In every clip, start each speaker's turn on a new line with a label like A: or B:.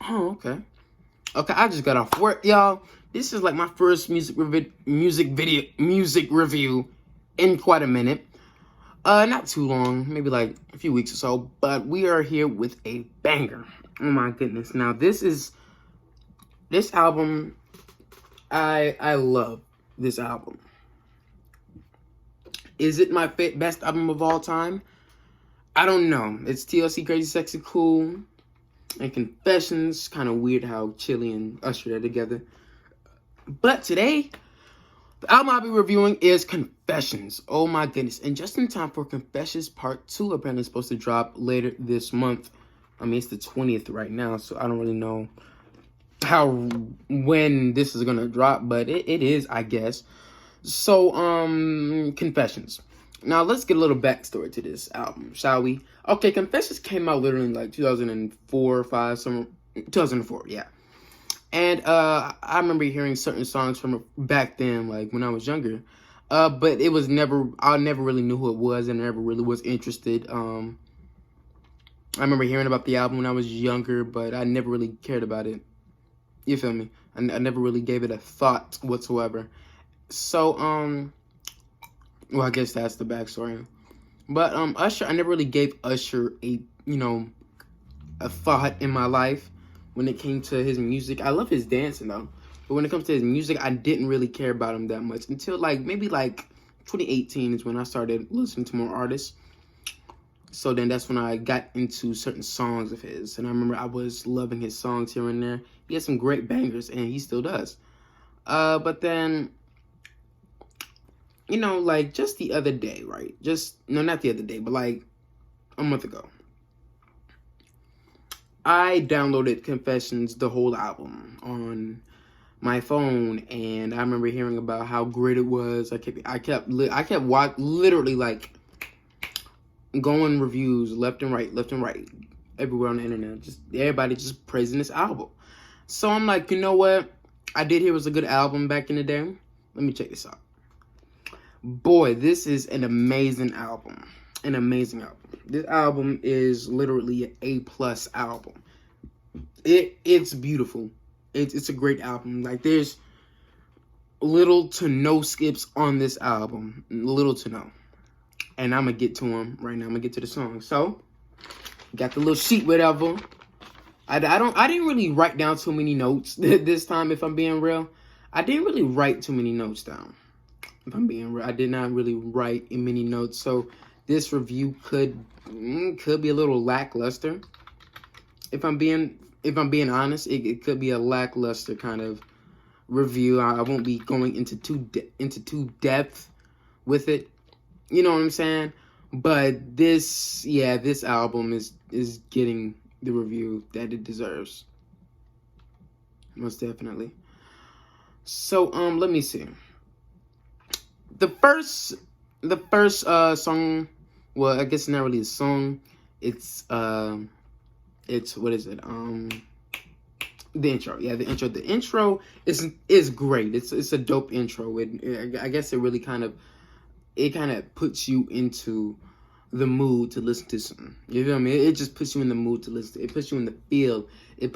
A: Oh, okay. Okay, I just got off work, y'all. This is like my first music review in quite a minute. Not too long, maybe like a few weeks or so, but we are here with a banger. Oh my goodness. Now this album, I love this album. Is it my best album of all time? I don't know. It's TLC, Crazy Sexy Cool, and Confessions. Kind of weird how Chili and Usher are together. But today, the album I'll be reviewing is Confessions. Oh my goodness. And just in time for Confessions Part 2, apparently supposed to drop later this month. I mean, it's the 20th right now, so I don't really know when this is gonna drop, but it is, I guess. So, Confessions. Now, let's get a little backstory to this album, shall we? Okay, Confessions came out literally in like 2004, 5, 2004, yeah. And I remember hearing certain songs from back then, like when I was younger. But it was I never really knew who it was and never really was interested. I remember hearing about the album when I was younger, but I never really cared about it. You feel me? I never really gave it a thought whatsoever. So, well, I guess that's the backstory. But, Usher, I never really gave Usher a thought in my life when it came to his music. I love his dancing, though. But when it comes to his music, I didn't really care about him that much until, maybe 2018 is when I started listening to more artists. So then that's when I got into certain songs of his. And I remember I was loving his songs here and there. He has some great bangers, and he still does. But then, just the other day, right? No, not the other day, but a month ago. I downloaded Confessions, the whole album, on my phone, and I remember hearing about how great it was. I kept literally going reviews left and right, everywhere on the internet. Just everybody just praising this album. So I'm like, you know what? I did hear it was a good album back in the day. Let me check this out. Boy, this is an amazing album. An amazing album. This album is literally an A+ album. It's beautiful. It's a great album. There's little to no skips on this album. Little to no. And I'm going to get to them right now. I'm going to get to the song. So, got the little sheet, whatever. I didn't really write down too many notes this time, if I'm being real. I didn't really write too many notes down. If I'm being real, I did not really write many notes. So, this review could be a little lackluster. If I'm being honest, it could be a lackluster kind of review. I won't be going into too depth with it. You know what I'm saying? But this album is getting the review that it deserves. Most definitely. So, let me see. The first song, well, I guess it's not really a song. It's what is it? The intro. Yeah, the intro. The intro is great. It's a dope intro. I guess it really kind of puts you into the mood to listen to something. You feel me? It just puts you in the mood to listen. It puts you in the feel. I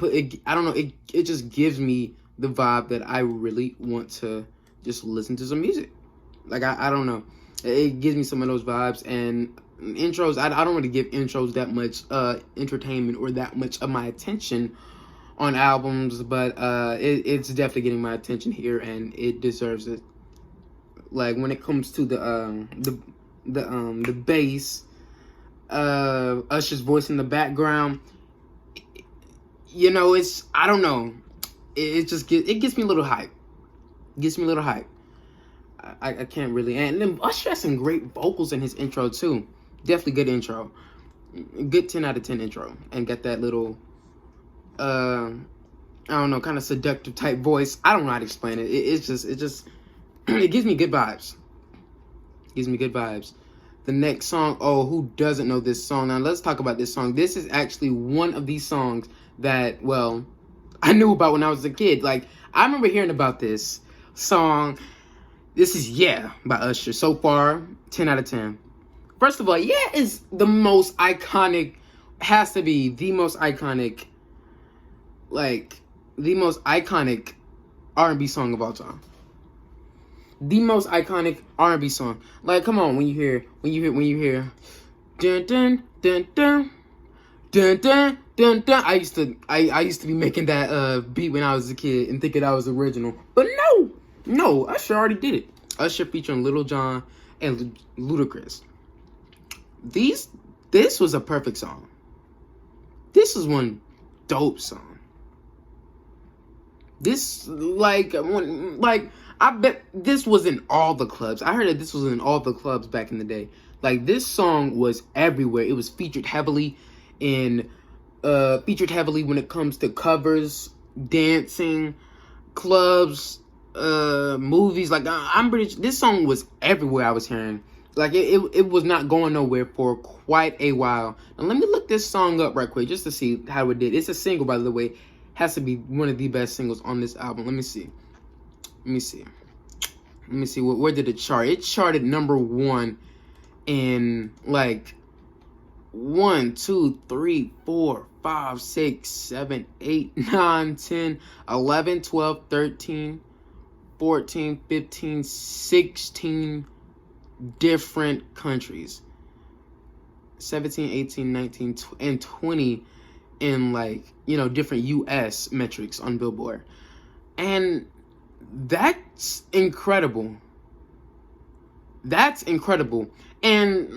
A: don't know. It just gives me the vibe that I really want to just listen to some music. I don't know. It gives me some of those vibes. And intros, I don't really give intros that much entertainment or that much of my attention on albums, but it's definitely getting my attention here, and it deserves it. When it comes to the bass, Usher's voice in the background, I don't know. It gets me a little hype. I can't really. And then Usher has some great vocals in his intro too. Definitely good intro. Good 10 out of 10 intro. And got that little, I don't know, kind of seductive type voice. I don't know how to explain it. It just it gives me good vibes. The next song, oh, who doesn't know this song? Now, let's talk about this song. This is actually one of these songs that, well, I knew about when I was a kid. I remember hearing about this song. This is Yeah by Usher. So far, 10 out of 10. First of all, Yeah is the most iconic, has to be the most iconic like the most iconic R&B song of all time. The most iconic R&B song. Like, come on, when you hear, dun dun dun dun dun dun dun dun. I used to be making that beat when I was a kid and thinking that was original, but no, Usher already did it. Usher featuring Lil Jon and Ludacris. This was a perfect song. This was one dope song. This I bet this was in all the clubs. I heard that this was in all the clubs back in the day. Like, this song was everywhere. It was featured heavily when it comes to covers, dancing, clubs, movies. Like, I'm pretty sure this song was everywhere I was hearing. Like, it was not going nowhere for quite a while. Now, let me look this song up right quick just to see how it did. It's a single, by the way. Has to be one of the best singles on this album. Let me see. Where did it chart? It charted number 1 in, like, 1, 2, 3, 4, 5, 6, 7, 8, 9, 10, 11, 12, 13, 14, 15, 16 different countries. 17, 18, 19, and 20 in, like, different US metrics on Billboard. And that's incredible. That's incredible. And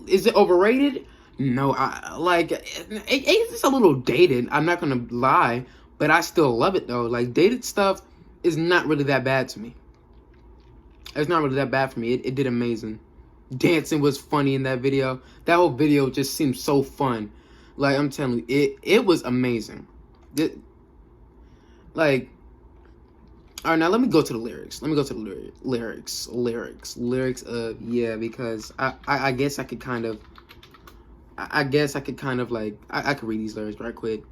A: is it overrated? No, it's a little dated. I'm not gonna lie, but I still love it though. Like, dated stuff is not really that bad to me. It's not really that bad for me. It did amazing. Dancing was funny in that video. That whole video just seemed so fun. Like, I'm telling you, it was amazing. All right, now let me go to the lyrics. Lyrics. Yeah, because I guess I could kind of. I could read these lyrics right quick.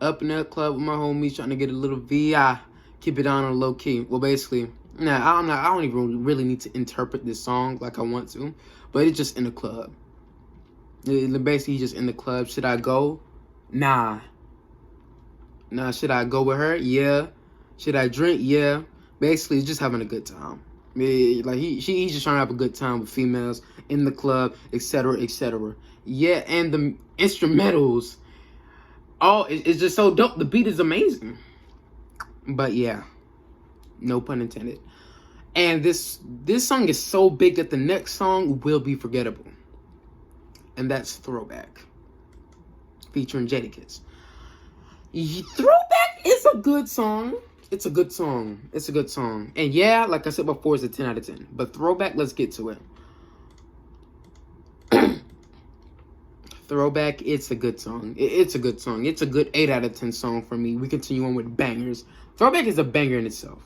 A: Up in the club with my homies trying to get a little VI. Keep it on a low key. Well, basically, I don't even really need to interpret this song like I want to, but it's just in the club. Basically, just in the club. Should I go? Nah. Should I go with her? Yeah. Should I drink? Yeah. Basically, just having a good time. Like, he's just trying to have a good time with females in the club, etc., etc. Yeah, and the instrumentals, it's just so dope. The beat is amazing. But yeah, no pun intended. And this song is so big that the next song will be forgettable. And that's Throwback, featuring Jadakiss. Throwback is a good song. It's a good song. And yeah, like I said before, it's a 10 out of 10. But Throwback, let's get to it. Throwback, it's a good song. It's a good song. It's a good 8 out of 10 song for me. We continue on with bangers. Throwback is a banger in itself.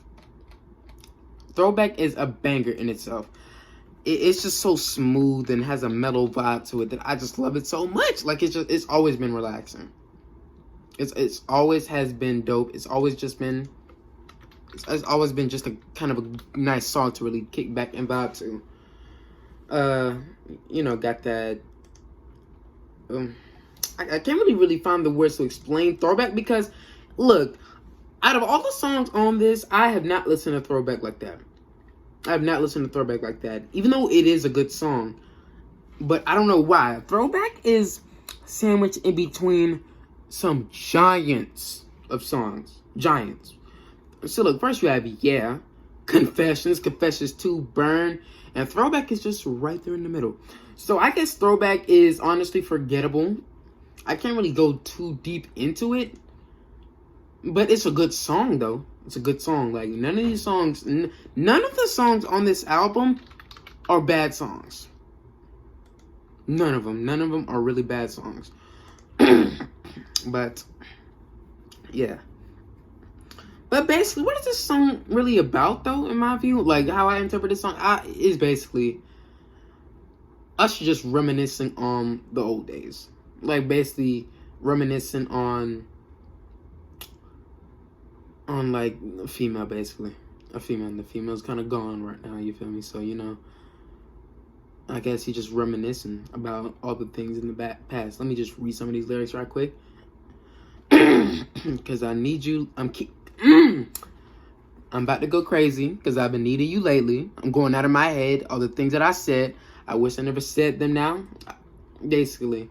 A: It's just so smooth and has a mellow vibe to it that I just love it so much. Like, it's always been relaxing. It's always has been dope. It's always been just a kind of a nice song to really kick back and vibe to. Got that. I can't really find the words to explain Throwback because, look, out of all the songs on this, I have not listened to Throwback like that. Even though it is a good song. But I don't know why. Throwback is sandwiched in between some giants of songs. Giants. So look, first you have Confessions 2, Burn, and Throwback is just right there in the middle. So I guess Throwback is honestly forgettable. I can't really go too deep into it, but it's a good song though. It's a good song. Like, none of the songs on this album are bad songs. None of them are really bad songs. But yeah. But basically, what is this song really about, though, in my view? Like, how I interpret this song is basically Usher just reminiscing on the old days. Like, basically reminiscing on like, a female, basically. A female. And the female's kind of gone right now, you feel me? So, I guess he's just reminiscing about all the things in the past. Let me just read some of these lyrics right quick. Because I need you. I'm about to go crazy because I've been needing you lately. I'm going out of my head. All the things that I said, I wish I never said them now. Basically,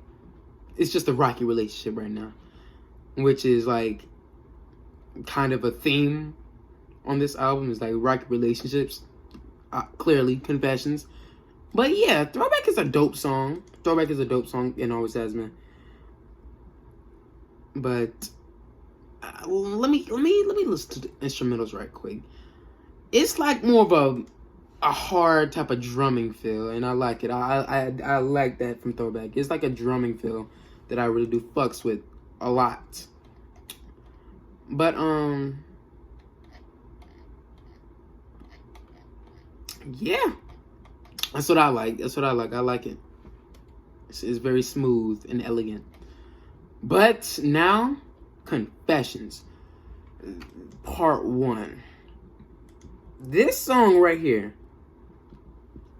A: it's just a rocky relationship right now, which is like kind of a theme on this album. Is like rocky relationships. Clearly, Confessions. But yeah, Throwback is a dope song. Throwback is a dope song and always has been. But let me listen to the instrumentals right quick. It's like more of a hard type of drumming feel, and I like it. I like that from Throwback. It's like a drumming feel that I really do fucks with a lot. But yeah, that's what I like. I like it. It's very smooth and elegant. But now, Confessions, Part 1. This song right here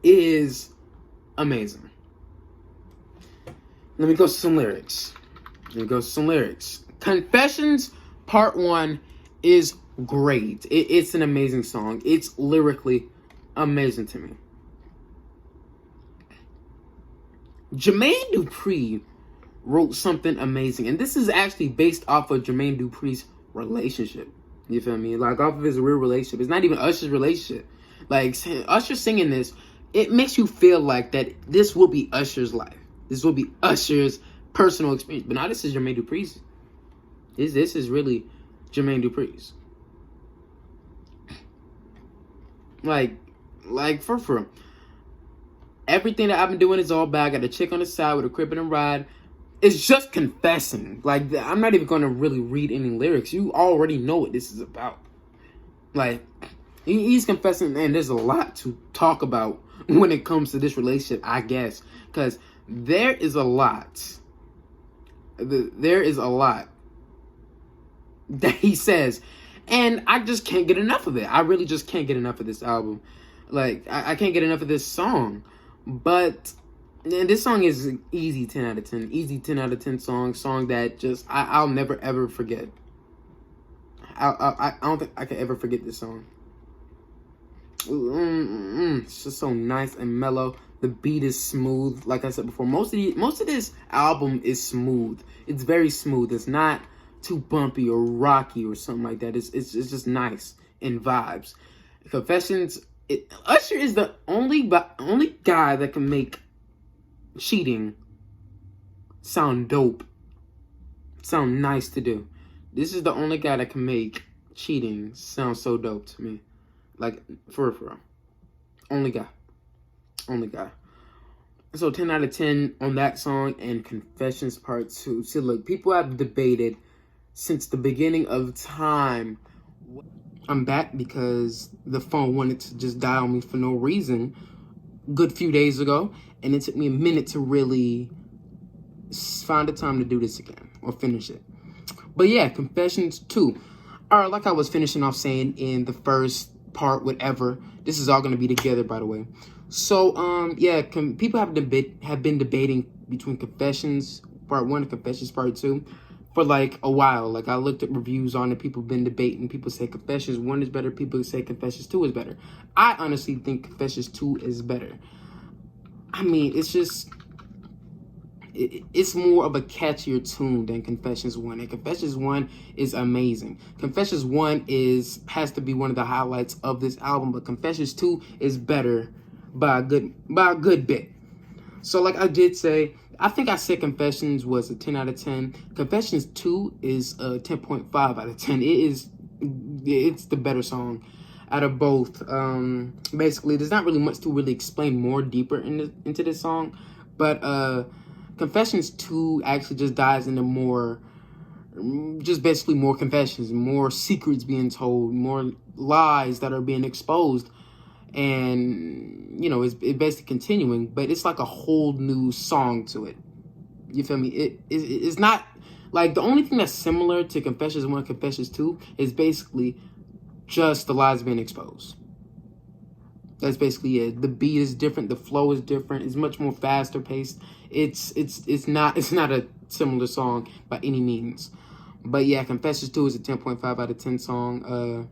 A: is amazing. Let me go to some lyrics. Confessions, Part 1 is great. It's an amazing song. It's lyrically amazing to me. Jermaine Dupri wrote something amazing, and this is actually based off of Jermaine Dupri's relationship. You feel me? Like off of his real relationship. It's not even Usher's relationship. Like Usher singing this, it makes you feel like that this will be Usher's life. This will be Usher's personal experience. But now this is Jermaine Dupri's. This is really Jermaine Dupri's. Like for real. Everything that I've been doing is all bad. I got a chick on the side with a crib and a ride. It's just confessing. Like, I'm not even going to really read any lyrics. You already know what this is about. Like, he's confessing, and there's a lot to talk about when it comes to this relationship, I guess. Because there is a lot. There is a lot that he says. And I just can't get enough of it. I really just can't get enough of this album. Like, I can't get enough of this song. But this song is an easy 10 out of 10. Easy 10 out of 10 song that just I'll never ever forget. I don't think I can ever forget this song. It's just so nice and mellow. The beat is smooth. Like I said before, most of this album is smooth. It's very smooth. It's not too bumpy or rocky or something like that. It's just nice and vibes. Confessions. Usher is the only guy that can make cheating sound dope, sound nice to do. This is the only guy that can make cheating sound so dope to me. Like, for real. Only guy. So 10 out of 10 on that song and Confessions Part 2. So look, people have debated since the beginning of time. I'm back because the phone wanted to just die on me for no reason good few days ago, and it took me a minute to really find the time to do this again or finish it. But yeah, Confessions 2. Alright, like I was finishing off saying in the first part, whatever, this is all going to be together, by the way. So, yeah, people have been debating between Confessions Part 1 and Confessions Part 2 for like a while. Like I looked at reviews on it, people have been debating. People say Confessions 1 is better, people say Confessions 2 is better. I honestly think Confessions 2 is better. I mean, it's just it's more of a catchier tune than Confessions 1. And Confessions 1 is amazing. Confessions 1 has to be one of the highlights of this album, but Confessions 2 is better by a good bit. So like I did say, I think I said Confessions was a 10 out of 10. Confessions 2 is a 10.5 out of 10. It's the better song out of both. Basically, there's not really much to really explain more deeper into this song. But Confessions 2 actually just dives into more, just basically more confessions, more secrets being told, more lies that are being exposed. And, you know, it's basically continuing, but it's like a whole new song to it. You feel me? It's not, like, the only thing that's similar to Confessions 1 and Confessions 2 is basically just the lies being exposed. That's basically it. The beat is different, the flow is different, it's much more faster paced. It's not a similar song by any means. But yeah, Confessions 2 is a 10.5 out of 10 song.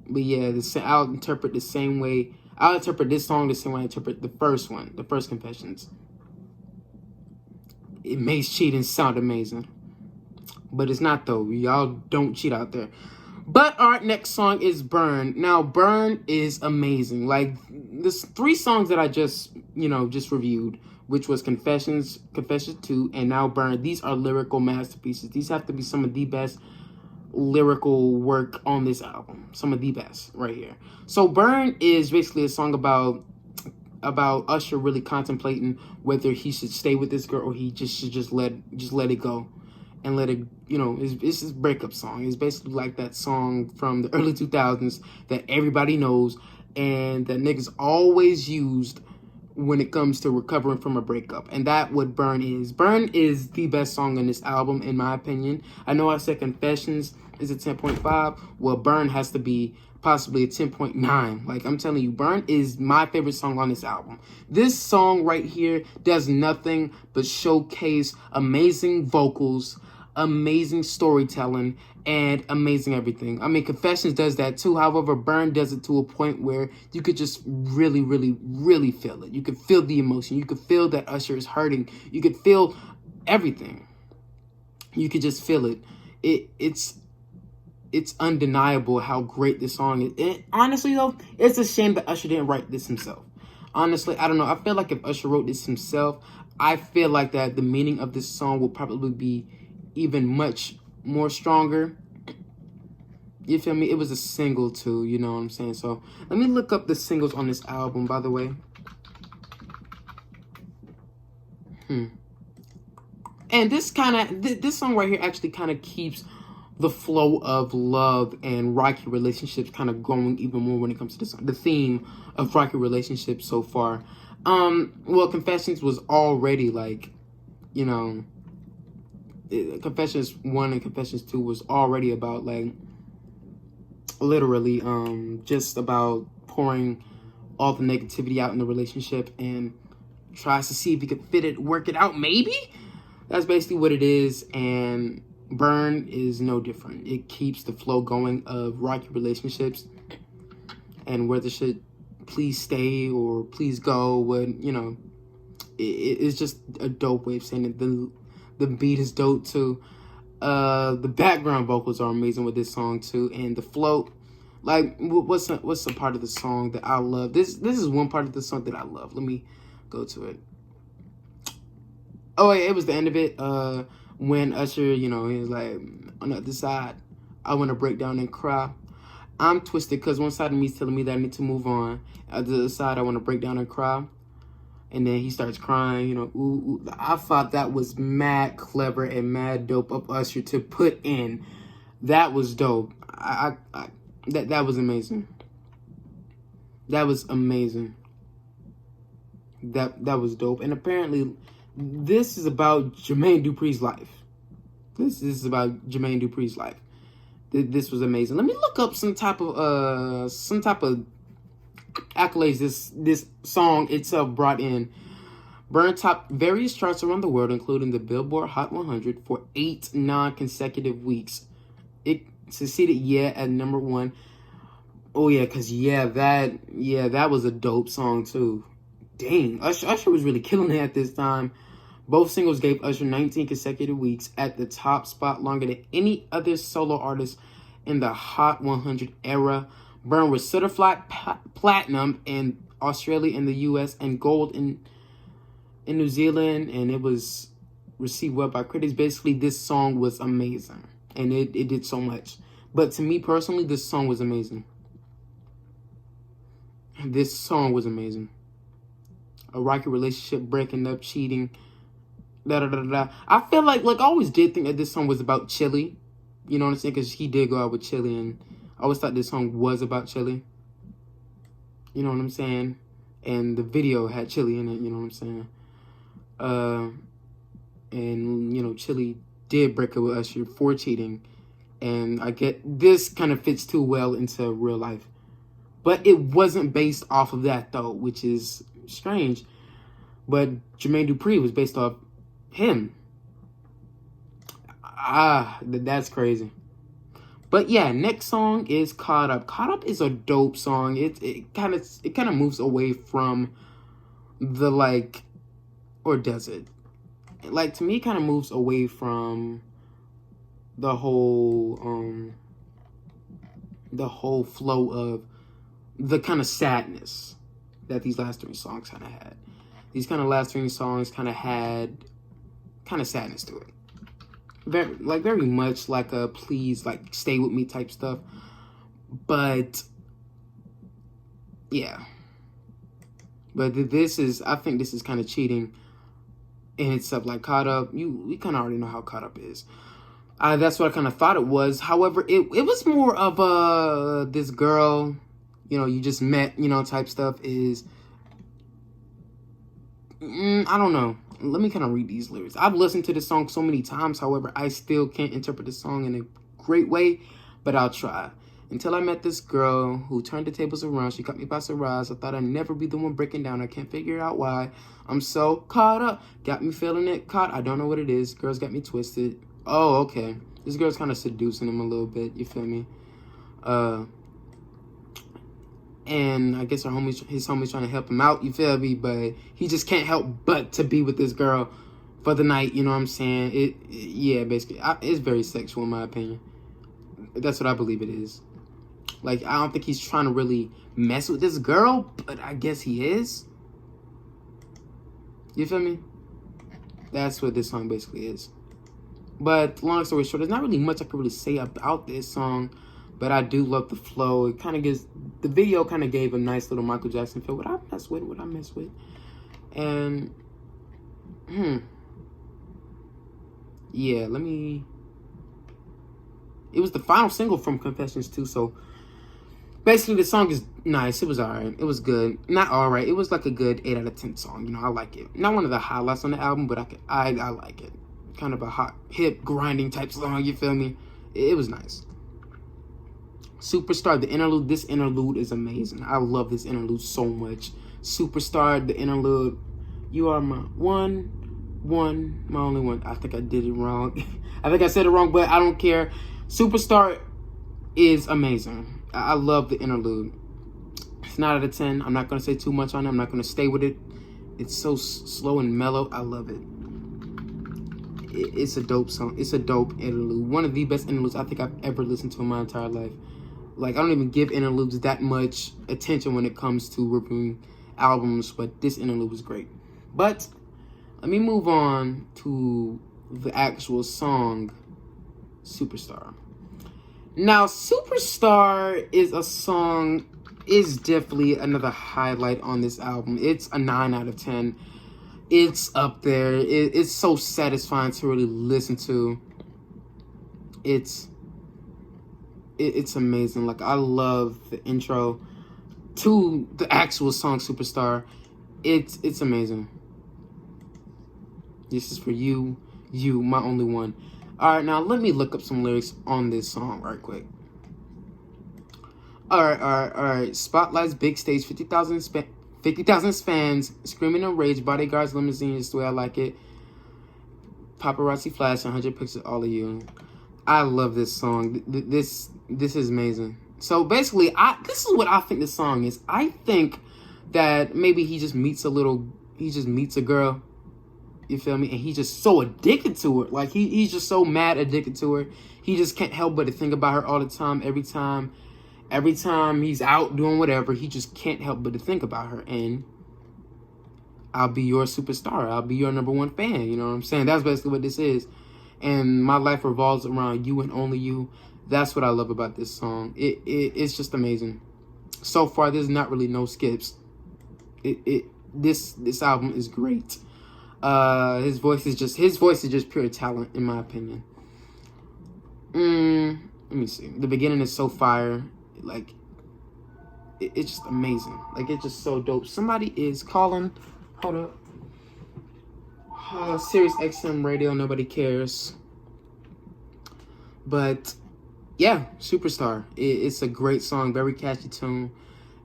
A: But yeah, I'll interpret the same way. I'll interpret this song the same way I interpret the first one, the first Confessions. It makes cheating sound amazing. But it's not though. Y'all don't cheat out there. But our next song is Burn. Now, Burn is amazing. Like, there's 3 songs that I just reviewed, which was Confessions 2, and now Burn. These are lyrical masterpieces. These have to be some of the best lyrical work on this album. Some of the best right here. So Burn is basically a song about Usher really contemplating whether he should stay with this girl or he should let it go and let it, it's his breakup song. It's basically like that song from the early 2000s that everybody knows and that niggas always used when it comes to recovering from a breakup. And that what Burn is. Burn is the best song on this album, in my opinion. I know I said Confessions is a 10.5. Well, Burn has to be possibly a 10.9. Like, I'm telling you, Burn is my favorite song on this album. This song right here does nothing but showcase amazing vocals, amazing storytelling, and amazing everything. I mean, Confessions does that too. However, Burn does it to a point where you could just really, really, really feel it. You could feel the emotion. You could feel that Usher is hurting. You could feel everything. You could just feel it. It's undeniable how great this song is. Honestly, though, it's a shame that Usher didn't write this himself. Honestly, I don't know. I feel like if Usher wrote this himself, I feel like that the meaning of this song will probably be even much more stronger. You feel me? It was a single too, you know what I'm saying? So let me look up the singles on this album, by the way. And this song right here actually kind of keeps the flow of love and rocky relationships kind of going even more when it comes to this song. The theme of rocky relationships so far. Well, Confessions was already like, Confessions 1 and Confessions 2 was already about like literally just about pouring all the negativity out in the relationship and tries to see if he could work it out, maybe? That's basically what it is, and Burn is no different. It keeps the flow going of rocky relationships and whether should please stay or please go, when, it's just a dope way of saying it. The beat is dope too. The background vocals are amazing with this song too, and the flow. Like, what's a part of the song that I love? This is one part of the song that I love. Let me go to it. Oh, yeah, it was the end of it. When Usher, he was like, on the other side, I want to break down and cry. I'm twisted because one side of me is telling me that I need to move on. On the other side, I want to break down and cry. And then he starts crying, ooh. I thought that was mad clever and mad dope of Usher to put in. That was dope. That was amazing. That was amazing. That was dope. And apparently, this is about Jermaine Dupri's life. This is about Jermaine Dupri's life. This was amazing. Let me look up some type of accolades this song itself brought in. Burn topped various charts around the world, including the Billboard Hot 100 for 8 non-consecutive weeks. It succeeded at number 1. Oh yeah, because that was a dope song too. Dang, Usher was really killing it at this time. Both singles gave Usher 19 consecutive weeks at the top spot, longer than any other solo artist in the Hot 100 era. Burn was certified platinum in Australia and the US and gold in New Zealand, and it was received well by critics. Basically, this song was amazing, and it did so much. But to me personally, this song was amazing. This song was amazing. A rocky relationship, breaking up, cheating, I feel like I always did think that this song was about Chili. You know what I'm saying? Because he did go out with Chili, and I always thought this song was about Chili. You know what I'm saying? And the video had Chili in it, you know what I'm saying? And, Chili did break up with Usher for cheating. And I get this kind of fits too well into real life. But it wasn't based off of that, though, which is strange. But Jermaine Dupri was based off him. That's crazy. But yeah, next song is Caught Up. Caught Up is a dope song. It kind of moves away from the like, or does it? Like, to me, it kind of moves away from the whole flow of the kind of sadness that these last three songs kind of had. These kind of last three songs kind of had kind of sadness to it. Very much like a please, like, stay with me type stuff. But yeah. But I think this is kind of cheating in itself. Like, Caught Up, we kind of already know how Caught Up is. That's what I kind of thought it was. However, it was more of this girl, you just met, type stuff is, I don't know. Let me kind of read these lyrics. I've listened to this song so many times. However, I still can't interpret the song in a great way, but I'll try. Until I met this girl who turned the tables around. She caught me by surprise. I thought I'd never be the one breaking down. I can't figure out why. I'm so caught up. Got me feeling it caught. I don't know what it is. Girls got me twisted. Oh, okay. This girl's kind of seducing him a little bit. You feel me? And I guess his homie's trying to help him out, you feel me? But he just can't help but to be with this girl for the night, you know what I'm saying? Yeah, basically, it's very sexual in my opinion. That's what I believe it is. Like, I don't think he's trying to really mess with this girl, but I guess he is. You feel me? That's what this song basically is. But long story short, there's not really much I can really say about this song. But I do love the flow. It kind of gives, the video kind of gave a nice little Michael Jackson feel. What I mess with. And, yeah, it was the final single from Confessions too. So basically the song is nice. It was alright. It was good. Not alright. It was like a good 8 out of 10 song. I like it. Not one of the highlights on the album, but I like it. Kind of a hot, hip, grinding type song. You feel me? It was nice. Superstar, the interlude. This interlude is amazing. I love this interlude so much. Superstar, the interlude. You are my my only one. I think I did it wrong. I think I said it wrong, but I don't care. Superstar is amazing. I love the interlude. It's 9 out of 10. I'm not going to say too much on it. I'm not going to stay with it. It's so slow and mellow. I love it. It's a dope song. It's a dope interlude. One of the best interludes I think I've ever listened to in my entire life. Like, I don't even give interludes that much attention when it comes to reviewing albums, but this interlude was great. But let me move on to the actual song, Superstar. Now, Superstar is definitely another highlight on this album. It's a 9 out of 10. It's up there. It's so satisfying to really listen to. It's amazing. Like, I love the intro to the actual song Superstar. It's amazing. This is for you, my only one. All right, now let me look up some lyrics on this song right quick. All right. Spotlights, big stage, 50,000 fans, screaming in rage, bodyguards, limousine, just the way I like it. Paparazzi flash, 100 pictures, all of you. I love this song. This is amazing. So basically, this is what I think this song is. I think that maybe he just meets a girl, you feel me? And he's just so addicted to her. Like, he's just so mad addicted to her. He just can't help but to think about her all the time. Every time he's out doing whatever, he just can't help but to think about her. And I'll be your superstar. I'll be your number one fan. You know what I'm saying? That's basically what this is. And my life revolves around you and only you. That's what I love about this song. It's just amazing. So far, there's not really no skips. This album is great. His voice is just pure talent, in my opinion. Let me see. The beginning is so fire. Like, it's just amazing. Like, it's just so dope. Somebody is calling. Hold up. Sirius XM radio. Nobody cares. But yeah, Superstar. It's a great song. Very catchy tune.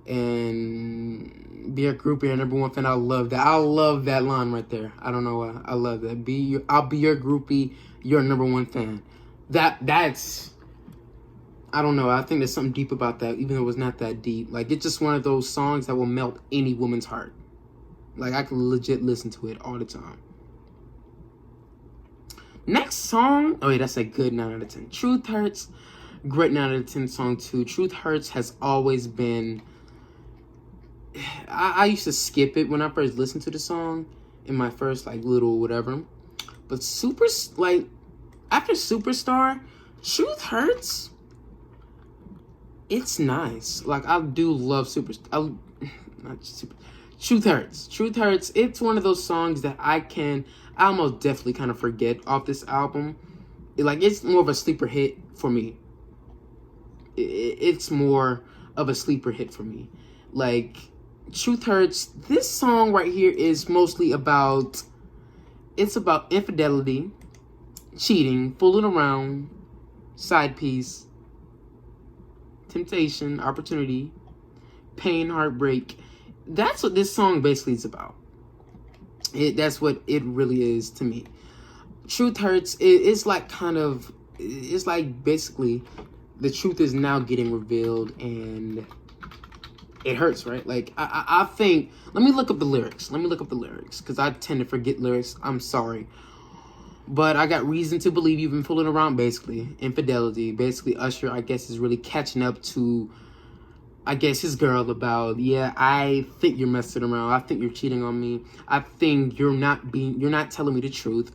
A: and be a groupie, your number one fan. I love that. I love that line right there. I don't know why. I love that. I'll be your groupie, your number one fan. That's I don't know. I think there's something deep about that, even though it's not that deep. Like, it's just one of those songs that will melt any woman's heart. Like, I can legit listen to it all the time. Next song. Oh, wait, that's a good 9 out of 10. Truth Hurts. Great 9 out of 10 song, too. Truth Hurts has always been... I used to skip it when I first listened to the song in my first, like, little whatever. But after Superstar, Truth Hurts... It's nice. Like, I do love Truth Hurts. Truth Hurts. It's one of those songs that I almost definitely kind of forget off this album. It's more of a sleeper hit for me. It's more of a sleeper hit for me. Like, Truth Hurts. This song right here is mostly about... It's about infidelity, cheating, fooling around, side piece, temptation, opportunity, pain, heartbreak. That's what this song basically is about. That's what it really is to me. Truth Hurts. It's like basically the truth is now getting revealed and it hurts, right? Like, I think, let me look up the lyrics because I tend to forget lyrics. I'm sorry. But I got reason to believe you've been fooling around, basically. Infidelity. Basically, Usher, I guess, is really catching up to, I guess, his girl about, yeah, I think you're messing around. I think you're cheating on me. I think you're not telling me the truth.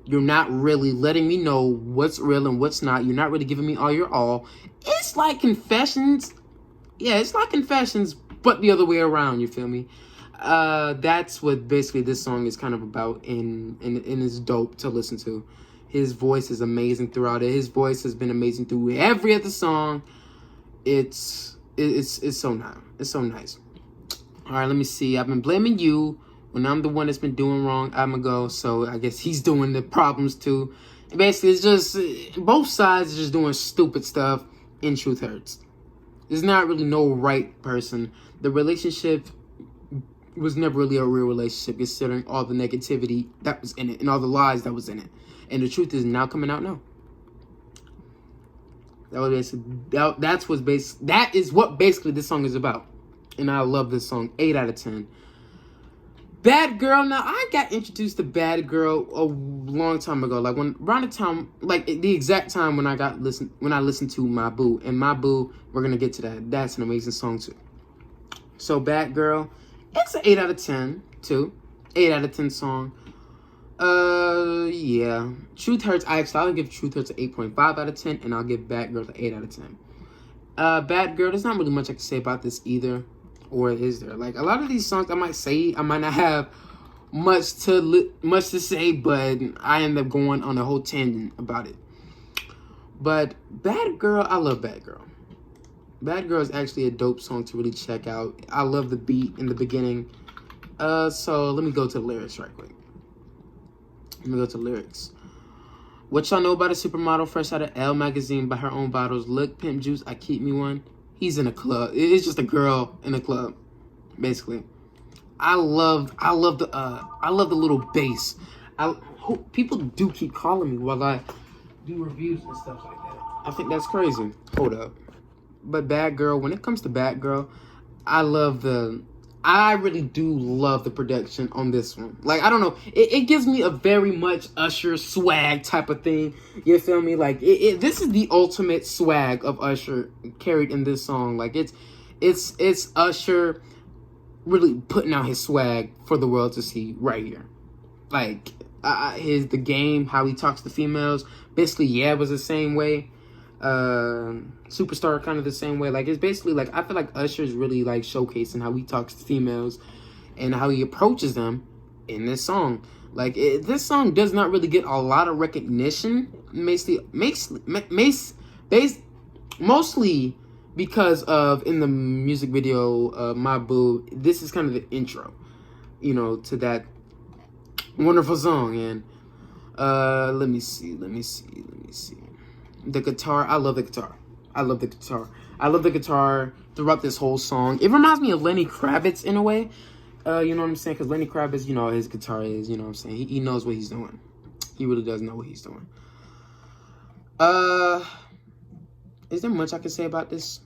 A: You're not really letting me know what's real and what's not. You're not really giving me all your all. It's like Confessions. Yeah, it's like Confessions, but the other way around, you feel me? That's what basically this song is kind of about, and it's dope to listen to. His voice is amazing throughout it. His voice has been amazing through every other song. It's so nice. It's so nice. All right, let me see. I've been blaming you when I'm the one that's been doing wrong. I'm gonna go. So I guess he's doing the problems too. And basically, it's just both sides are just doing stupid stuff. In Truth Hurts. There's not really no right person. The relationship was never really a real relationship, considering all the negativity that was in it and all the lies that was in it. And the truth is now coming out now. That is what basically this song is about. And I love this song. 8 out of 10. Bad Girl. Now, I got introduced to Bad Girl a long time ago. Like, around the time, like the exact time when I listened to My Boo. And My Boo, we're gonna get to that. That's an amazing song too. So Bad Girl, it's an 8 out of 10 too. 8 out of 10 song. Yeah. Truth Hurts. I'll give Truth Hurts an 8.5 out of 10, and I'll give Bad Girl an 8 out of 10. Bad Girl. There's not really much I can say about this either. Or is there? Like, a lot of these songs I might not have much to say, but I end up going on a whole tangent about it. But Bad Girl, I love Bad Girl. Bad Girl is actually a dope song to really check out. I love the beat in the beginning. So let me go to the lyrics right quick. What y'all know about a supermodel fresh out of Elle magazine by her own bottles? Look, pimp juice, I keep me one. He's in a club. It's just a girl in a club, basically. I love the little bass. People do keep calling me while I do reviews and stuff like that. I think that's crazy. Hold up. But Bad Girl, when it comes to Bad Girl, I really do love the production on this one. Like, I don't know. It gives me a very much Usher swag type of thing. You feel me? Like, this is the ultimate swag of Usher carried in this song. Like, it's Usher really putting out his swag for the world to see right here. Like, the game, how he talks to females. Basically, yeah, it was the same way. Superstar kind of the same way. Like, it's basically like, I feel like Usher's really like showcasing how he talks to females and how he approaches them in this song. Like, this song does not really get a lot of recognition, mostly because of, in the music video, My Boo, this is kind of the intro, to that wonderful song. And let me see. The guitar, I love the guitar. I love the guitar. I love the guitar throughout this whole song. It reminds me of Lenny Kravitz in a way. You know what I'm saying? Because Lenny Kravitz, you know, his guitar is, you know what I'm saying? He knows what he's doing. He really does know what he's doing. Is there much I can say about this?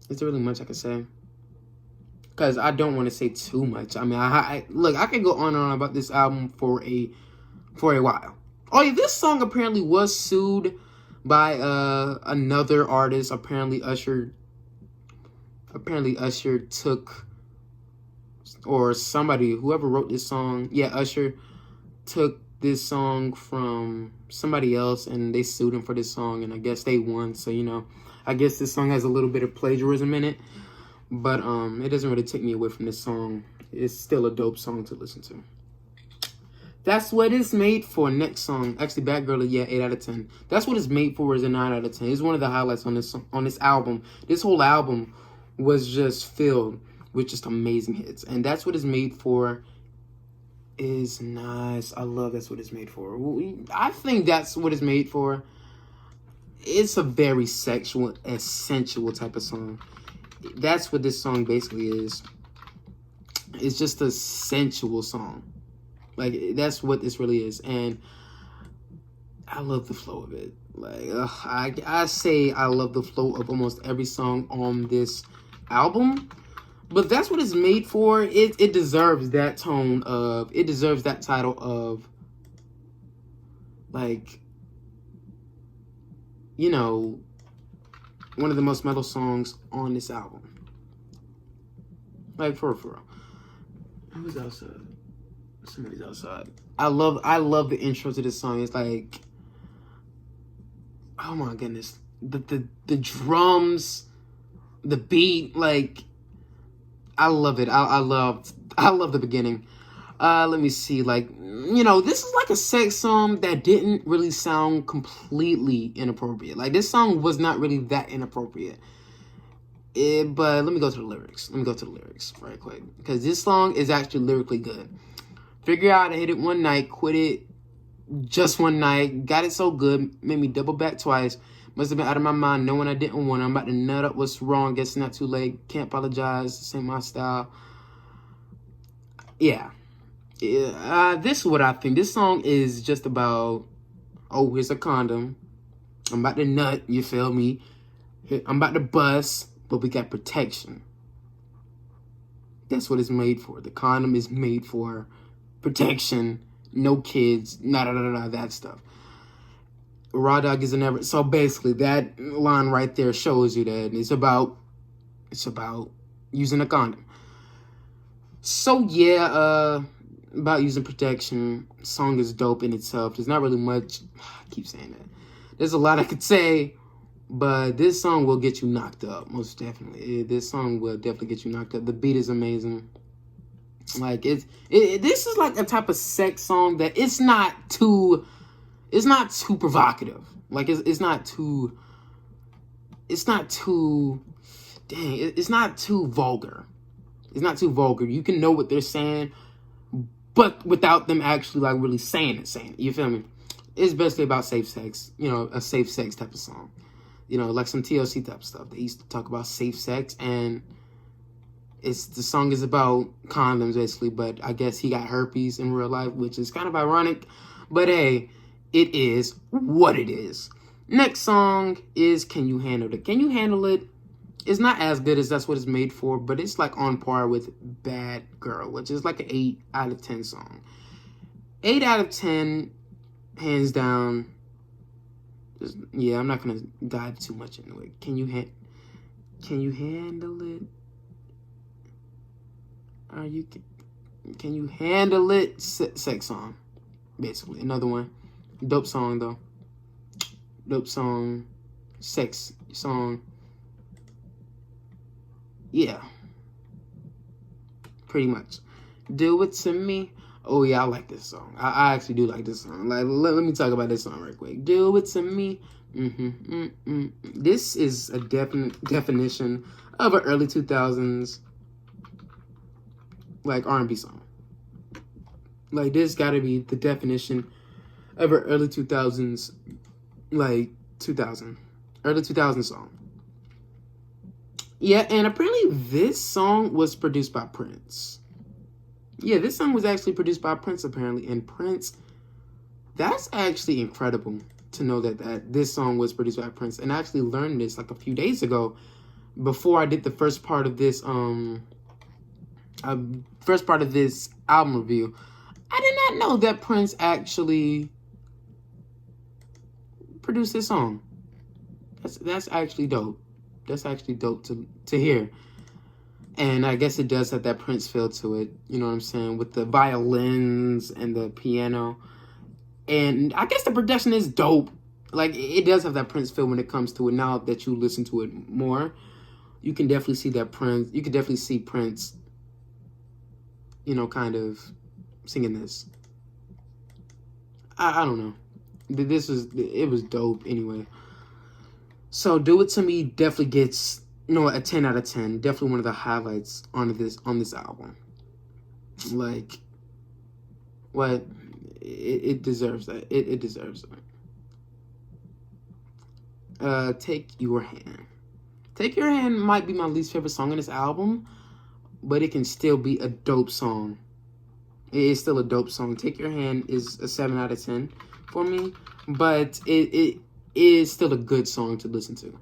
A: Is there really much I can say? Because I don't want to say too much. I mean, look, I could go on and on about this album for a while. Oh yeah, this song apparently was sued by another artist. Apparently Usher took, or somebody, whoever wrote this song, yeah, Usher took this song from somebody else, and they sued him for this song, and I guess they won. So, you know, I guess this song has a little bit of plagiarism in it, but it doesn't really take me away from this song. It's still a dope song to listen to. That's What It's Made For. Next song, actually, Bad Girl, yeah, 8 out of 10. That's What It's Made For is a 9 out of 10. It's one of the highlights on this album. This whole album was just filled with just amazing hits, and That's What It's Made For is nice. I love That's What It's Made For. I think That's What It's Made For. It's a very sexual and sensual type of song. That's what this song basically is. It's just a sensual song. Like, that's what this really is. And I love the flow of it. Like, I say I love the flow of almost every song on this album. But That's What It's Made For. It deserves that tone of, it deserves that title of, like, you know, one of the most metal songs on this album. Like, for real. Who's outside? Somebody's outside. I love the intro to this song. It's like, oh my goodness, the drums, the beat, like, I love it. I love the beginning. Let me see, like, you know, this is like a sex song that didn't really sound completely inappropriate. Like, this song was not really that inappropriate. But let me go to the lyrics. Let me go to the lyrics right quick, because this song is actually lyrically good. Figure out I hit it one night, quit it just one night, got it so good, made me double back twice. Must have been out of my mind, knowing I didn't want it. I'm about to nut up what's wrong, guess not too late. Can't apologize, this ain't my style. Yeah. This is what I think. This song is just about, oh, here's a condom. I'm about to nut, you feel me? I'm about to bust, but we got protection. That's what it's made for. The condom is made for protection, no kids, that stuff. Raw dog is never. So basically, that line right there shows you that it's about using a condom. So yeah, about using protection. Song is dope in itself. There's not really much. I keep saying that. There's a lot I could say, but this song will get you knocked up, most definitely. This song will definitely get you knocked up. The beat is amazing. Like, this is like a type of sex song that it's not too provocative. Like, it's not too vulgar. It's not too vulgar. You can know what they're saying, but without them actually, like, really saying it. You feel me? It's basically about safe sex. You know, a safe sex type of song. You know, like some TLC type of stuff. They used to talk about safe sex, and the song is about condoms, basically, but I guess he got herpes in real life, which is kind of ironic. But hey, it is what it is. Next song is Can You Handle It? Can You Handle It? It's not as good as That's What It's Made For, but it's like on par with Bad Girl, which is like an 8 out of 10 song. 8 out of 10, hands down. Yeah, I'm not gonna dive too much into it. Can you handle it? Can you handle it? Sex song, basically. Another one. Dope song though. Dope song. Sex song. Yeah. Pretty much. Do It To Me. Oh yeah, I like this song. I actually do like this song. Like, let me talk about this song right quick. Do It To Me. This is a definite definition of an early 2000s like R&B song. Like, this gotta be the definition of an early 2000s, like 2000. Early 2000 song. Yeah, and apparently this song was produced by Prince. Yeah, this song was actually produced by Prince, apparently. And Prince, that's actually incredible to know that this song was produced by Prince. And I actually learned this like a few days ago before I did the first part of this album review. I did not know that Prince actually produced this song. That's actually dope. That's actually dope to hear. And I guess it does have that Prince feel to it, you know what I'm saying, with the violins and the piano. And I guess the production is dope. Like, it does have that Prince feel when it comes to it. Now that you listen to it more, you can definitely see that Prince, you can definitely see Prince, you know, kind of singing this. I don't know. It was dope anyway. So Do It To Me definitely gets, you know, a 10 out of 10. Definitely one of the highlights on this album. Like, what? It deserves that. It deserves it. Take Your Hand. Take Your Hand might be my least favorite song on this album, but it can still be a dope song. It is still a dope song. Take Your Hand is a 7 out of 10 for me, but it is still a good song to listen to.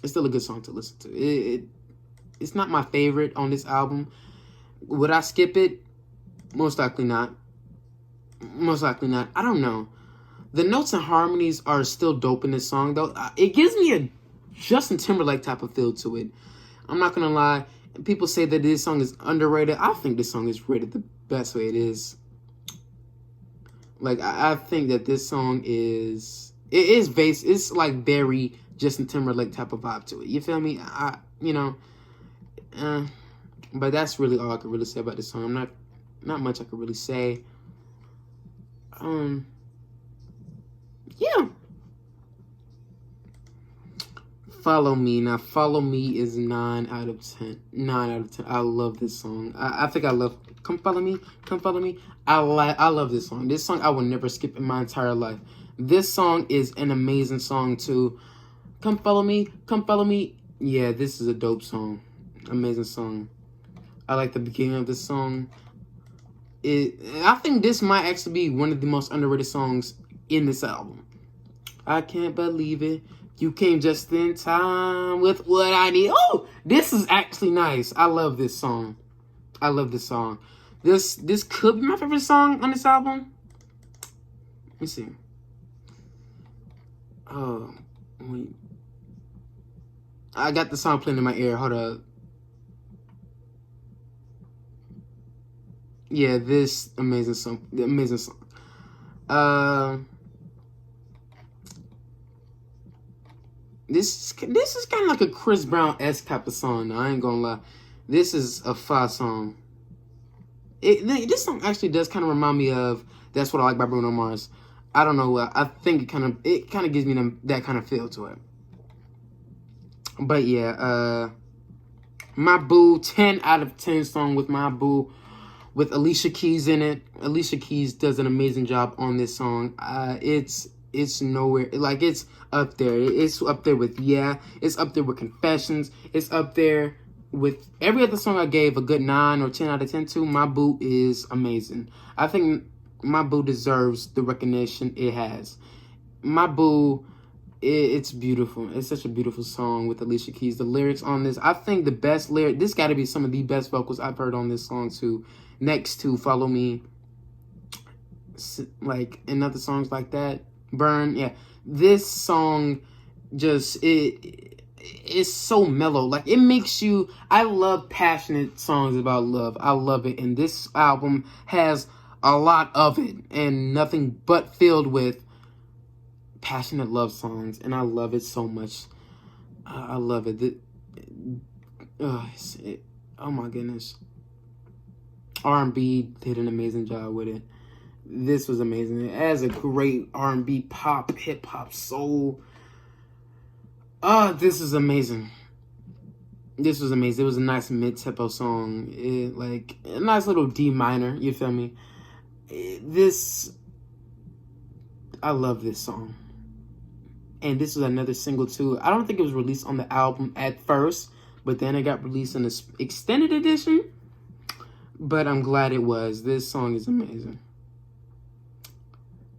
A: It's still a good song to listen to. It's not my favorite on this album. Would I skip it? Most likely not. Most likely not. I don't know. The notes and harmonies are still dope in this song, though. It gives me a Justin Timberlake type of feel to it. I'm not gonna lie. People say that this song is underrated. I think this song is rated the best way it is. Like, I think that this song is... It's like very Justin Timberlake type of vibe to it. You feel me? But that's really all I can really say about this song. Not much I could really say. Yeah. Follow Me. Now, Follow Me is 9 out of 10. 9 out of 10. I love this song. I think I love Come Follow Me. Come Follow Me. I love this song. This song I will never skip in my entire life. This song is an amazing song too. Come Follow Me. Come Follow Me. Yeah, this is a dope song. Amazing song. I like the beginning of this song. I think this might actually be one of the most underrated songs in this album. I can't believe it. You came just in time with what I need. Oh, this is actually nice. I love this song. I love this song. This could be my favorite song on this album. Let me see. Oh, wait. I got the song playing in my ear. Hold up. Yeah, this amazing song. Amazing song. This is kind of like a Chris Brown-esque type of song. I ain't gonna lie. This is a fire song. This song actually does kind of remind me of That's What I Like by Bruno Mars. I don't know. I think it kind of gives me that kind of feel to it. But yeah, My Boo, 10 out of 10 song with My Boo, with Alicia Keys in it. Alicia Keys does an amazing job on this song. It's nowhere, like, it's up there. It's up there with Yeah. It's up there with Confessions. It's up there with every other song I gave a good 9 or 10 out of 10 to. My Boo is amazing. I think My Boo deserves the recognition it has. My Boo, it's beautiful. It's such a beautiful song with Alicia Keys. The lyrics on this, I think the best lyric, this got to be some of the best vocals I've heard on this song too. Next to Follow Me, like, and other songs like that. Burn, yeah. This song just, it's so mellow. Like, it makes you, I love passionate songs about love. I love it. And this album has a lot of it and nothing but filled with passionate love songs. And I love it so much. I love it. Oh my goodness. R&B did an amazing job with it. This was amazing. It has a great R&B, pop, hip-hop, soul. This is amazing. This was amazing. It was a nice mid-tempo song. Like, a nice little D minor, you feel me? I love this song. And this was another single too. I don't think it was released on the album at first, but then it got released in the extended edition. But I'm glad it was. This song is amazing.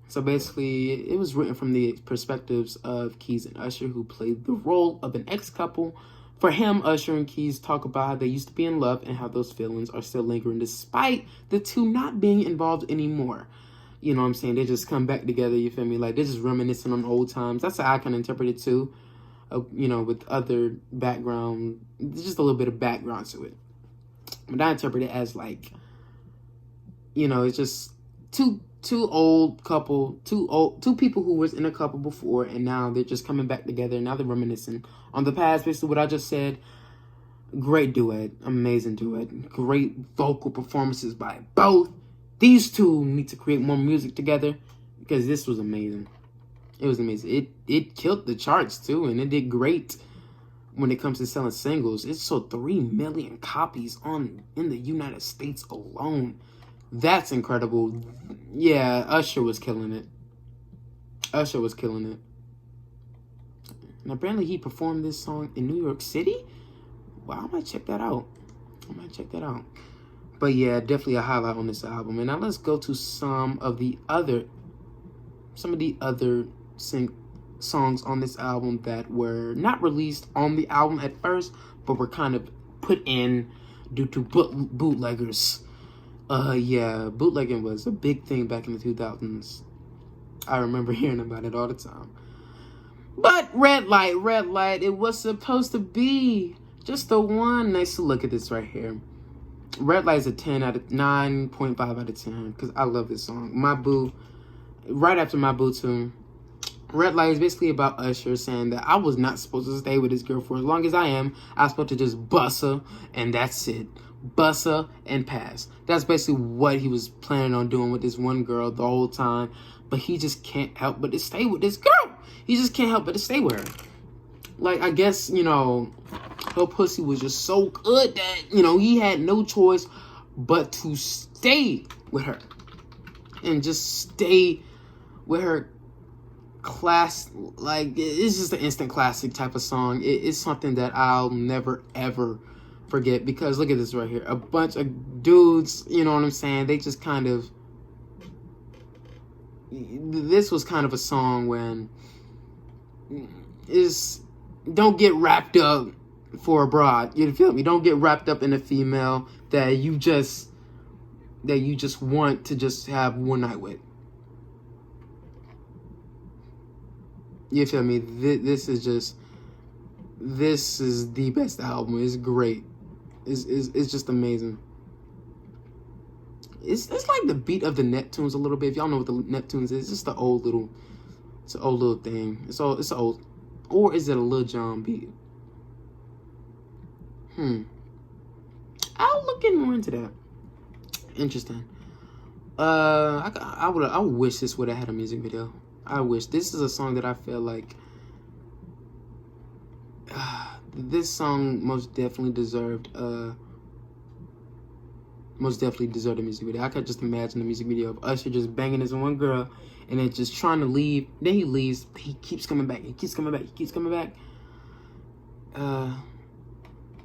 A: So basically, it was written from the perspectives of Keys and Usher, who played the role of an ex-couple. For him, Usher and Keys talk about how they used to be in love and how those feelings are still lingering despite the two not being involved anymore. You know what I'm saying? They just come back together, you feel me? Like, they're just reminiscing on old times. That's how I can interpret it, too. You know, with other background, just a little bit of background to it. But I interpret it as, like, you know, it's just two people who was in a couple before, and now they're just coming back together. Now they're reminiscing on the past. Basically, what I just said. Great duet. Amazing duet. Great vocal performances by both. These two need to create more music together because this was amazing. It was amazing. It killed the charts too, and it did great when it comes to selling singles. It sold 3 million copies in the United States alone. That's incredible. Yeah, Usher was killing it. Usher was killing it. And apparently he performed this song in New York City. Wow, I might check that out. But yeah, definitely a highlight on this album. And now let's go to some of the other songs on this album that were not released on the album at first, but were kind of put in due to bootleggers. Yeah, bootlegging was a big thing back in the 2000s. I remember hearing about it all the time. But red light, it was supposed to be just the one. Nice to look at this right here. Red Light is a 9.5 out of 10 because I love this song. My Boo, right after My Boo too. Red Light is basically about Usher saying that I was not supposed to stay with this girl for as long as I am. I was supposed to just bust her and that's it. Bust her and pass. That's basically what he was planning on doing with this one girl the whole time. But he just can't help but to stay with this girl. He just can't help but to stay with her. Like, I guess, you know, her pussy was just so good that, you know, he had no choice but to stay with her. And just stay with her. Class, like, it's just an instant classic type of song. It's something that I'll never, ever forget. Because look at this right here. A bunch of dudes, you know what I'm saying? They just kind of... This was kind of a song when... Don't get wrapped up for a broad. You feel me? Don't get wrapped up in a female that you just want to just have one night with. You feel me? This is the best album. It's great. It's just amazing. It's like the beat of the Neptunes a little bit. If y'all know what the Neptunes is, it's just an old little thing. It's old. Or is it a Lil Jon beat? I'll look in more into that. Interesting. I wish this would have had a music video. I wish. This is a song that I feel like this song most definitely deserved a music video. I could just imagine the music video of Usher just banging this one girl and then just trying to leave. Then he leaves. But he keeps coming back.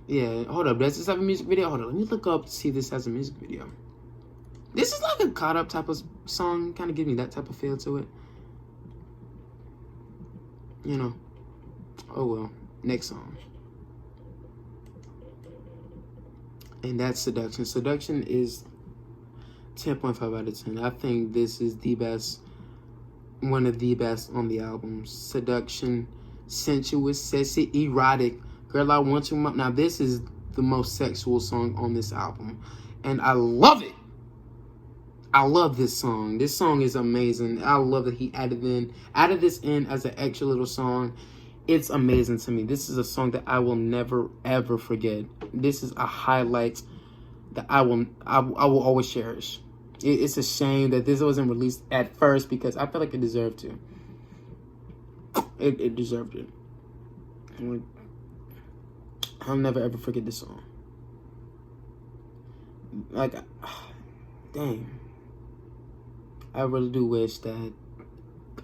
A: Yeah, hold up. Does this have a music video? Hold on. Let me look up to see if this has a music video. This is like a caught up type of song. Kind of gives me that type of feel to it. You know. Oh well. Next song. And that's Seduction. Seduction is 10.5 out of 10. I think this is the best, one of the best on the album. Seduction, sensuous, sexy, erotic. Girl, I want you. Now, this is the most sexual song on this album. And I love it. I love this song. This song is amazing. I love that he added this in as an extra little song. It's amazing to me. This is a song that I will never, ever forget. This is a highlight that I will always cherish. It's a shame that this wasn't released at first because I feel like it deserved to. It deserved it. I'll never, ever forget this song. Like, dang. I really do wish that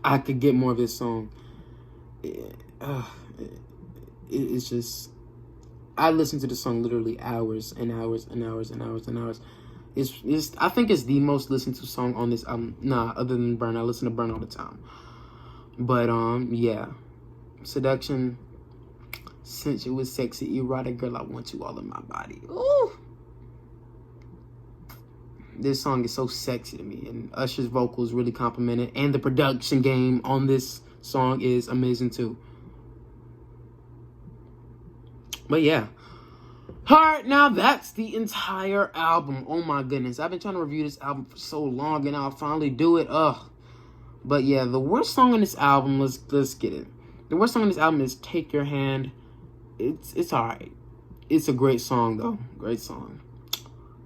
A: I could get more of this song. it's just, I listened to the song literally hours and hours and hours and hours and hours. It's I think it's the most listened to song on this album. Nah, other than Burn. I listen to Burn all the time. But yeah. Seduction. Since it was sexy, erotic, girl, I want you all in my body. Ooh. This song is so sexy to me, and Usher's vocals really compliment it, and the production game on this song is amazing too. But yeah. Alright, now that's the entire album. Oh my goodness. I've been trying to review this album for so long, and I'll finally do it. Ugh. But yeah, the worst song on this album, let's get it. The worst song on this album is Take Your Hand. It's alright. It's a great song though. Great song.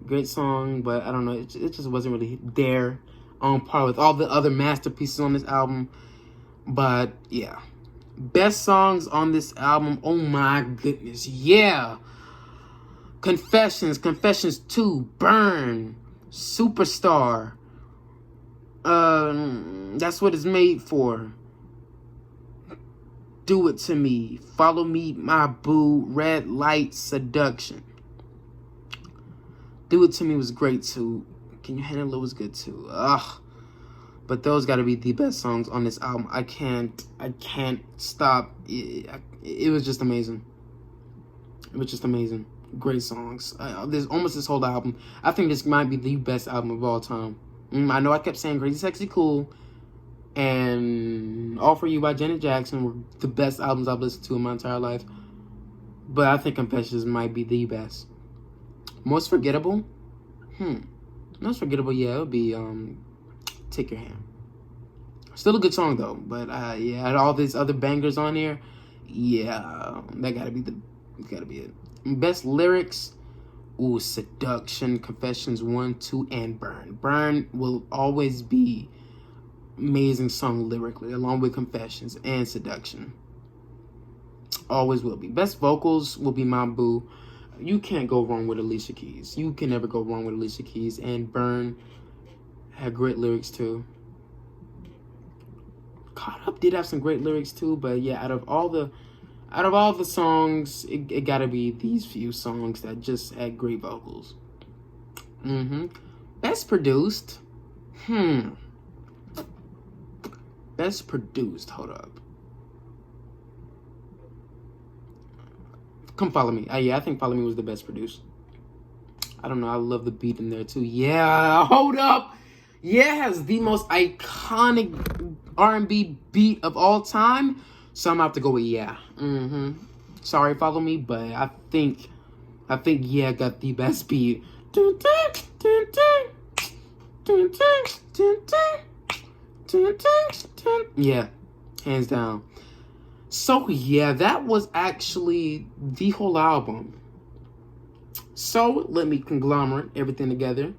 A: Great song, but I don't know, it just wasn't really there on par with all the other masterpieces on this album. But yeah. Best songs on this album, oh my goodness, yeah. Confessions 2, Burn, Superstar. That's what it's made for. Do It To Me, Follow Me, My Boo, Red Light, Seduction. Do It To Me was great too. Can You Handle It was good too. Ugh. But those gotta be the best songs on this album. I can't stop. It was just amazing. It was just amazing. Great songs. There's almost this whole album. I think this might be the best album of all time. I know I kept saying Crazy Sexy Cool and All For You by Janet Jackson were the best albums I've listened to in my entire life. But I think Confessions might be the best. Most forgettable? Most forgettable, yeah, it would be Take Your Hand. Still a good song though, but yeah, out of all these other bangers on here, yeah, that gotta be it. Best lyrics, ooh, Seduction, Confessions 1, 2, and Burn. Burn will always be amazing song lyrically, along with Confessions and Seduction. Always will be. Best vocals will be My Boo. You can't go wrong with Alicia Keys. You can never go wrong with Alicia Keys. And Burn had great lyrics too. Caught Up did have some great lyrics too, but yeah, out of all the songs, it gotta be these few songs that just had great vocals. Best produced. Best produced. Hold up. Come Follow Me. Yeah, I think Follow Me was the best produced. I don't know. I love the beat in there too. Yeah, hold up. Yeah, it has the most iconic R&B beat of all time. So I'm gonna have to go with yeah. Sorry, Follow Me, but I think yeah got the best beat. Yeah, hands down. So yeah, that was actually the whole album. So let me conglomerate everything together.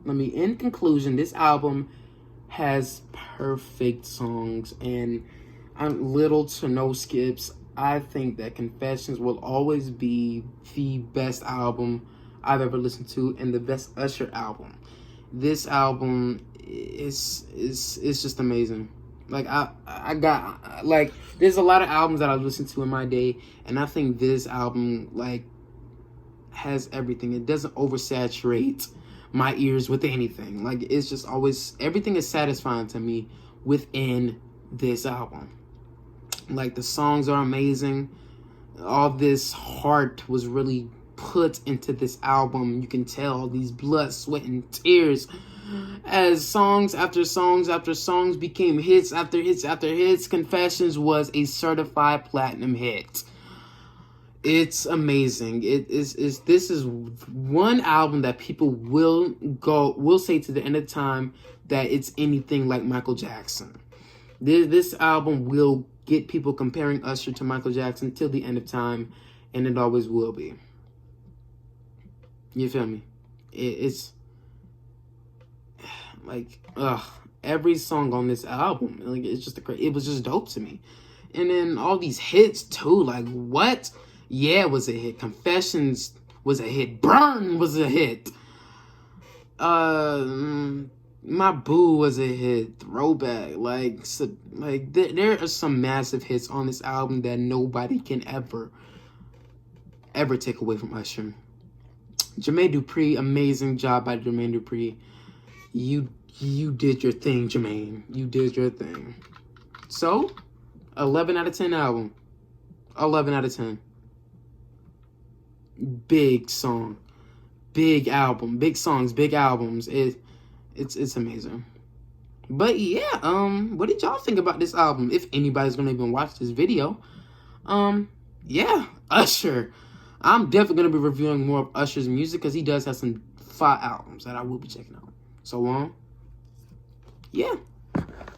A: In conclusion, this album has perfect songs and little to no skips. I think that Confessions will always be the best album I've ever listened to and the best Usher album. This album is just amazing. Like I got like there's a lot of albums that I've listened to in my day, and I think this album like has everything. It doesn't oversaturate my ears with anything. Like it's just always everything is satisfying to me within this album. Like the songs are amazing. All this heart was really put into this album. You can tell these blood, sweat, and tears as songs after songs after songs became hits after hits after hits. Confessions was a certified platinum hit. It's amazing. This is one album that people will say to the end of time that it's anything like Michael Jackson. This album will get people comparing Usher to Michael Jackson till the end of time, and it always will be. You feel me? It's like every song on this album, like it's just it was just dope to me. And then all these hits too, like what? Yeah, it was a hit. Confessions was a hit. Burn was a hit. My Boo was a hit. Throwback. There are some massive hits on this album that nobody can ever take away from Usher. Jermaine Dupri, amazing job by Jermaine Dupri. You did your thing, Jermaine. You did your thing. So, 11 out of 10 album. 11 out of 10. Big song. Big album. Big songs, big albums. It's amazing. But yeah, what did y'all think about this album? If anybody's gonna even watch this video. Yeah, Usher. I'm definitely gonna be reviewing more of Usher's music because he does have some fire albums that I will be checking out. So yeah.